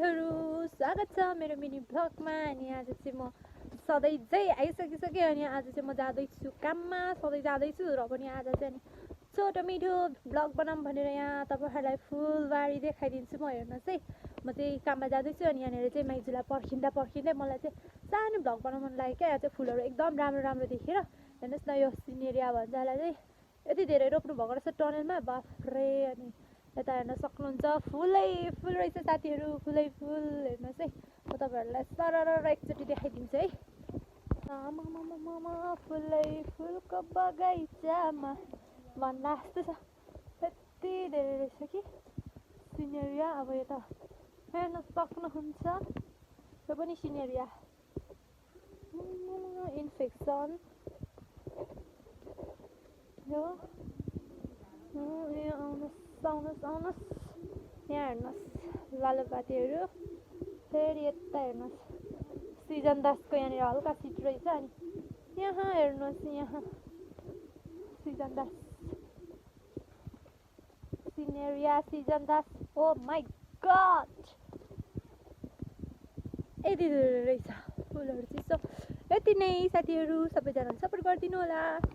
साथीहरू स्वागत छ मेरो मिनी ब्लगमा। अनि आज चाहिँ म सधैँ चाहिँ आइसकिसकेँ। अनि आज चाहिँ म जाँदैछु काममा, सधैँ जाँदैछु र पनि आज चाहिँ छोटो मिठो ब्लग बनाऊँ भनेर यहाँ तपाईँहरूलाई फुलबारी देखाइदिन्छु म। हेर्नुहोस् है, म चाहिँ काममा जाँदैछु। अनि यहाँनिर चाहिँ माइजूलाई पर्खिँदै मलाई चाहिँ सानो ब्लग बनाउनु मन लाग्यो क्या। यहाँ चाहिँ फुलहरू एकदम राम्रो राम्रो देखेर हेर्नुहोस् न, यो सिनेरिया भन्छ यसलाई चाहिँ यति धेरै रोप्नु भएको रहेछ टनलमा, बाफ्रे। अनि यता हेर्न सक्नुहुन्छ फुलै फुल रहेछ साथीहरू, फुलै फुल। हेर्नुहोस् है, म तपाईँहरूलाई सरर एकचोटि देखाइदिन्छु है। फुलै फुलको बगैँचामा भन्दा जस्तो छ, यति धेरै रहेछ कि सिनेरिया। अब यता हेर्न सक्नुहुन्छ, यो पनि सिनेरिया। इन्फेक्सन यो आउनुहोस् यहाँ हेर्नुहोस् लालुपातेहरू। फेरि यता हेर्नुहोस् सिजन दासको यहाँनिर हल्का सिट रहेछ। अनि यहाँ हेर्नुहोस्, यहाँ सिजन दास सिनेरिया सिजन दास। ओ माई गड, यति धेरै रहेछ फुलहरू चाहिँ। सो यति नै साथीहरू, सबैजनाले सपोर्ट गरिदिनु होला।